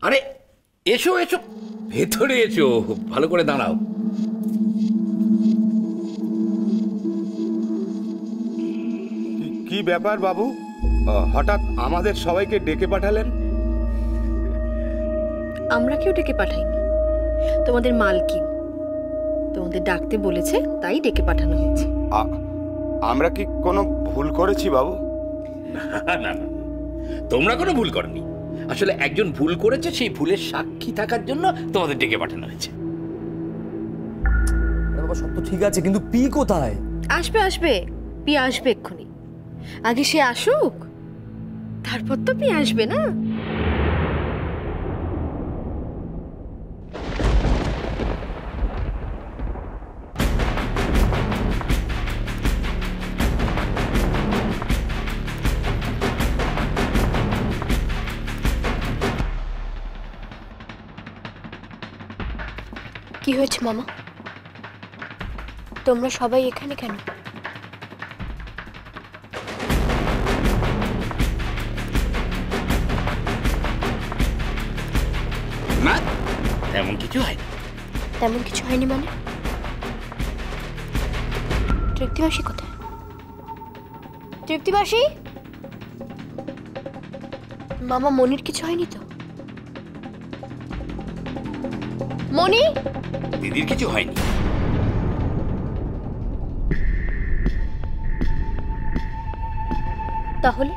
আরে এসো এসো, ভেতরে এসো, ভালো করে দাঁড়াও। কি ব্যাপার বাবু, হঠাৎ আমাদের সবাইকে ডেকে পাঠালেন? আমরা কেউ ডেকে পাঠাইনি, তোমাদের মালকিন তোমাদের ডাকতে বলেছে, তাই ডেকে পাঠানো হয়েছে। আমরা কি কোনো ভুল করেছি বাবু? না না না, তোমরা কোনো ভুল করনি। আসলে একজন ভুল করেছে, সেই ভুলের সাক্ষী থাকার জন্য তোমাদের ডেকে পাঠানো হয়েছে। বাবা সব তো ঠিক আছে, কিন্তু পি কোথায়? আসবে আসবে, পি আসবে এক্ষুনি। আগে সে আসুক, তারপর তো পি আসবে না। কি হয়েছে মামা? তোমরা সবাই এখানে কেন? না, তেমন কিছু হয়নি। তেমন কিছু হয়নি মানে? তৃপ্তিবাসী কোথায়? তৃপ্তিবাসী মামা, মনির কিছু হয়নি তো? মনি, দিদির কিছু হয়নি। তাহলে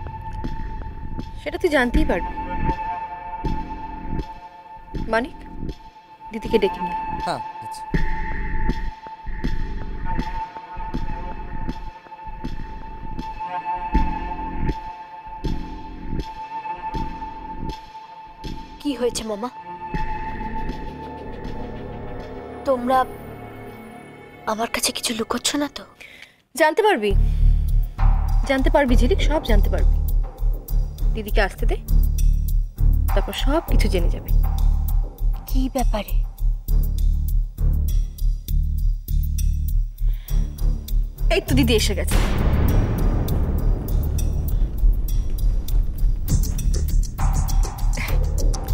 সেটা তুই জানতেই পারবি। মানিক, দিদিকে ডেকে নিয়ে। হ্যাঁ, কি হয়েছে মামা? তোমরা আমার কাছে কিছু লুকোচ্ছ না তো? জানতে পারবি, জানতে পারবি ঝিলিক, সব জানতে পারবি। দিদিকে আসতে দে, তারপর সব কিছু জেনে যাবে। কি ব্যাপারে? এই তো দিদি এসে গেছে।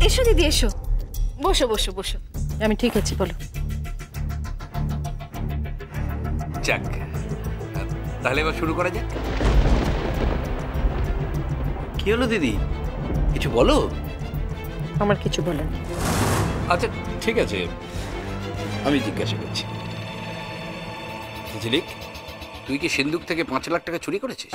এসো দিদি এসো, বসো বসো বসো। আমি ঠিক আছি, বলো। যাক, তাহলে এবার শুরু করা যাক। কি হলো দিদি, কিছু বলো। আমার কিছু বলার নেই। আচ্ছা ঠিক আছে, আমি জিজ্ঞাসা করছি। ঝিলিক, তুই কি সিন্ধুক থেকে 5 লাখ টাকা চুরি করেছিস?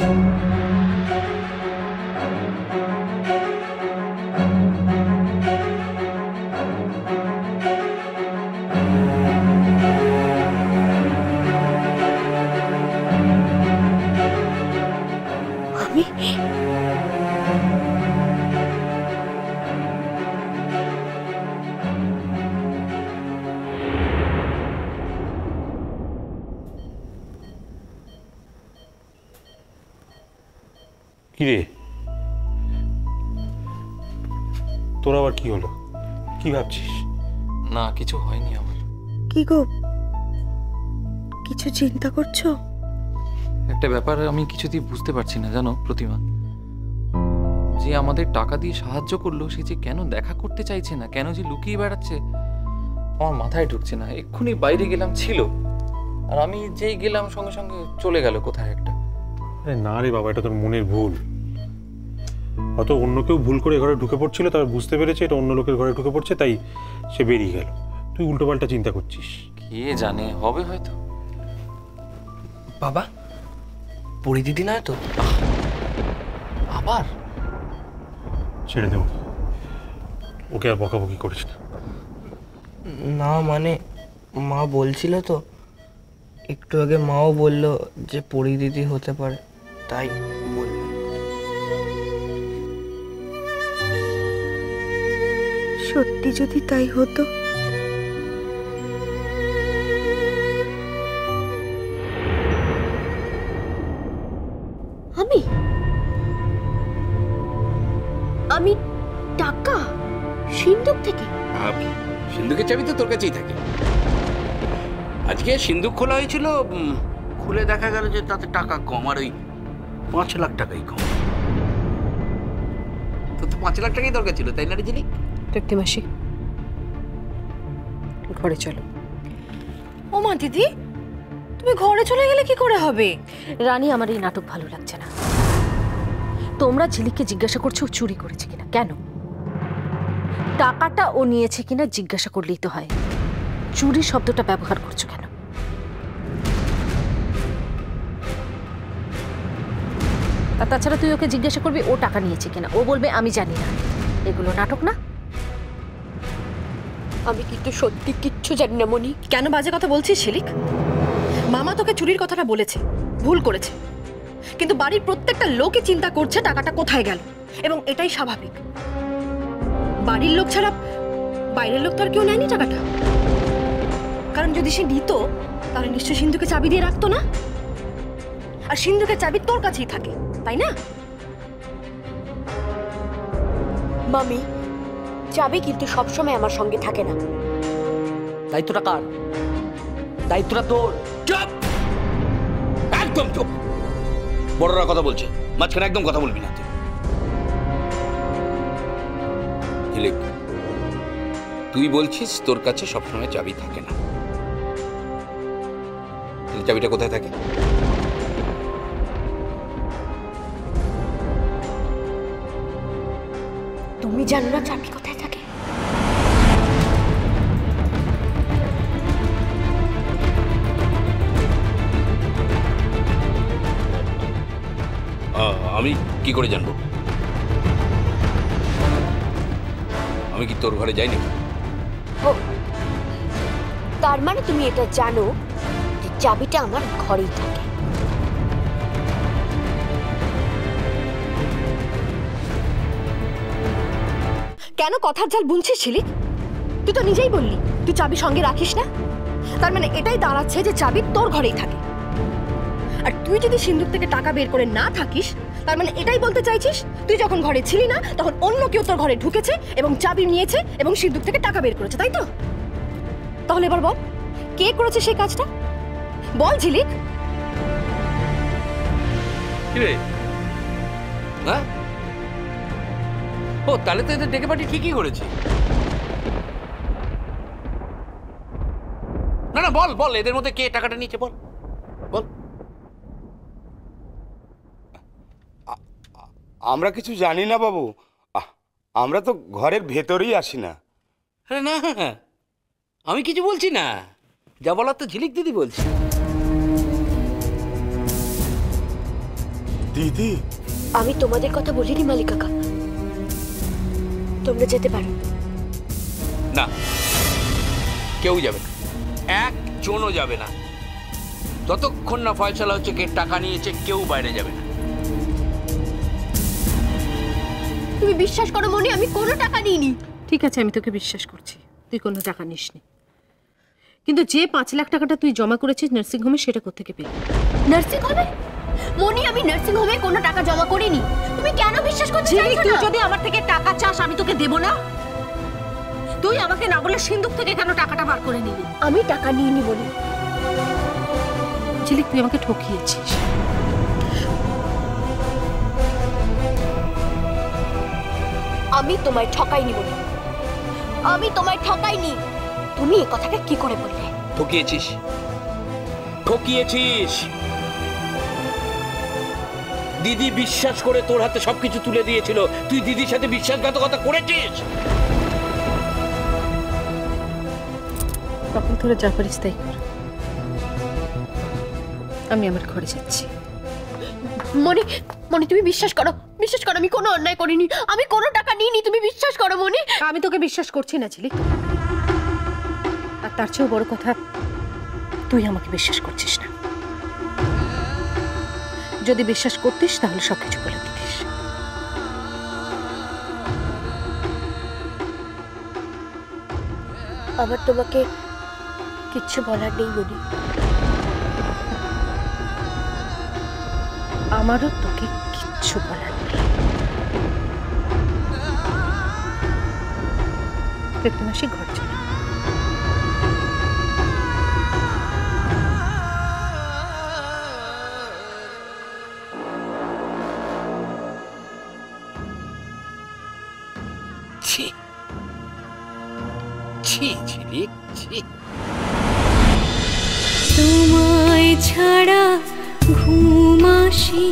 আমি? কিরে, তোর আবার কি হলো? কি ভাবছিস? না কিছু হয়নি আমার। কি গো, কিছু চিন্তা করছো? একটা ব্যাপার আমি কিছুতেই বুঝতে পারছি না জানো প্রতিমা, যে আমাদের টাকা দিয়ে সাহায্য করলো সে যে কেন দেখা করতে চাইছে না, কেন যে লুকিয়ে বেড়াচ্ছে, আমার মাথায় ঢুকছে না। এক্ষুনি বাইরে গেলাম ছিল, আর আমি যেই গেলাম সঙ্গে সঙ্গে চলে গেল কোথায় একটা। আরে না রে বাবা, এটা তোর মনের ভুল। হয়তো অন্য কেউ ভুল করে ঘরে ঢুকে পড়ছিল, তার বুঝতে পেরেছে এটা অন্য লোকের ঘরে ঢুকে পড়ছে, তাই সে বেরিয়ে গেল। তুই উল্টোপাল্টা চিন্তা করছিস। কে জানে, হবে হয়তো। বাবা, পরি দিদি নয় তো? আবার ছেড়ে দেব, ওকে আর বকাবকি করিস না। না মানে মা বলছিল তো, একটু আগে মাও বলল যে পরি দিদি হতে পারে, তাই বলল। সত্যি যদি তাই হতো, আমি আমি টাকা সিন্ধুক থেকে? সিন্ধুকের চাবি তো তোর কাছেই থাকে। আজকে সিন্ধুক খোলা হয়েছিল, খুলে দেখা গেল যে তাতে টাকা কম, আর ওই 5 লাখ টাকাই কম। তো 5 লাখ টাকাই দরকার ছিল, তাই না রে ঝিলিক? তৃপ্তিমাসি, ঘরে চলো। ও মা দিদি, তুমি ঘরে চলে গেলে কি করে হবে? রানী, আমার এই নাটক ভালো লাগছে না। তোমরা ঝিলিককে জিজ্ঞাসা করছো ও চুরি করেছে কিনা। কেন? টাকাটা ও নিয়েছে কিনা জিজ্ঞাসা করলেই তো হয়। চুরি শব্দটা ব্যবহার করছো কেন? আর তাছাড়া তুই ওকে জিজ্ঞাসা করবি ও টাকা নিয়েছে কিনা, ও বলবে আমি জানি না। এগুলো নাটক না? আমি কিন্তু সত্যি কিচ্ছু জানি না মনি। কেন বাজে কথা বলছিস ঝিলিক? মামা তোকে চুরির কথাটা বলেছে, ভুল করেছে, কিন্তু বাড়ির প্রত্যেকটা লোকই চিন্তা করছে টাকাটা কোথায় গেল, এবং এটাই স্বাভাবিক। বাড়ির লোক ছাড়া বাইরের লোক তো আর কেউ নেয়নি টাকাটা। কারণ যদি সে নিত তাহলে নিশ্চয় সিন্ধুকে চাবি দিয়ে রাখতো না, আর সিন্ধুকে চাবি তোর কাছেই থাকে, তাই না? মামি, চাবি কিন্তু সবসময় আমার সঙ্গে থাকে না। দায়িত্বটা কার? দায়িত্বটা তোর। চুপ, একদম চুপ। বড়রা কথা বলছে, মাঝখানে একদম কথা বলবি না তুই। ঝিলিক, তুই বলছিস তোর কাছে সবসময় চাবি থাকে না, চাবিটা কোথায় থাকে? তুমি জানো না চাবি কোথায় থাকে? আমি কি করে জানবো? আমি কি তোর ঘরে যাইনি? ও, তার মানে তুমি এটা জানো যে চাবিটা আমার ঘরেই থাকে। কেন কথার জাল বুনছিস ঝিলিক? তুই তো নিজেই বললি তুই চাবি সঙ্গে রাখিস না। তার মানে এটাই দাঁড়াচ্ছে যে চাবি তোর ঘরেই থাকে। আর তুই যদি সিন্ধুক থেকে টাকা বের করে না থাকিস, তার মানে এটাই বলতে চাইছিস তুই যখন ঘরে ছিলি না তখন অন্য কেউ তোর ঘরে ঢুকেছে এবং চাবি নিয়েছে এবং সিন্ধুক থেকে টাকা বের করেছে, তাই তো? তাহলে এবার বল, কে করেছে সেই কাজটা? বল ঝিলিক। কি রে? হ্যাঁ? ও, তাহলে তো এদের ডেকে পাঠিয়ে ঠিকই করেছে। না না, বল বল, এদের মধ্যে কে টাকাটা নিয়েছে বল বল। আমরা কিছু জানি না বাবু, আমরা তো ঘরের ভেতরেই আসি না। আরে না, আমি কিছু বলছি না, যা বলার তো ঝিলিক দিদি বলছি। দিদি, আমি তোমাদের কথা বলিনি মালিক কাকা। তোমরা যেতে পারো। না, কেউ যাবে না, একজনও যাবে না। যতক্ষণ না ফয়সালা হচ্ছে কে টাকা নিয়েছে, কেউ বাইরে যাবে না। তুমি বিশ্বাস করো মনি, আমি কোনো টাকা নিইনি। ঠিক আছে, আমি তোকে বিশ্বাস করছি তুই কোনো টাকা নিসনি, কিন্তু যে 5 লাখ টাকাটা তুই জমা করেছিস নার্সিং হোমে, সেটা কোত্থেকে পেলি? নার্সিং হোমে? মনি, আমি নার্সিং হোমে কোনো টাকা জমা করিনি। তুমি কেন বিশ্বাস করতে চাইছো তুই না? যদি আমার থেকে টাকা চাস আমি তোকে দেব না। তুই আমাকে না বলে সিন্ধুক থেকে কেন টাকাটা বার করে নিলি? আমি টাকা নিইনি বলি। ঝিলিক, তুই আমাকে ঠকিয়েছিস। আমি তোমায় ঠকাইনি বলি। আমি তোমায় ঠকাইনি। তুমি এই কথাটা কি করে বললে? ঠকিয়েছিস, ঠকিয়েছিস। দিদি বিশ্বাস করে তোর হাতে সবকিছু তুলে দিয়েছিল, তুই দিদির সাথে বিশ্বাসঘাতকতা করেছিস। তখন তোরা যা পারিস তাই কর, আমি আমার ঘরে যাচ্ছি। মনি, মনি তুমি বিশ্বাস করো, বিশ্বাস করো, আমি কোনো অন্যায় করিনি, আমি কোনো টাকা নিইনি, তুমি বিশ্বাস করো মনি। আমি তোকে বিশ্বাস করছি না ঝিলিক, আর তার চেয়েও বড় কথা তুই আমাকে বিশ্বাস করছিস না। যদি বিশ্বাস করতিস তাহলে সবকিছু বলে দিতিস। আমার তোমাকে কিচ্ছু বলার নেই মনি। আমারও তোকে কিচ্ছু বলার নেই। তৃপ্তিমাসি, ঘর চলে। ছি, ছি ঝিলিক, ছি। তোমায় ছাড়া ঘুম আসি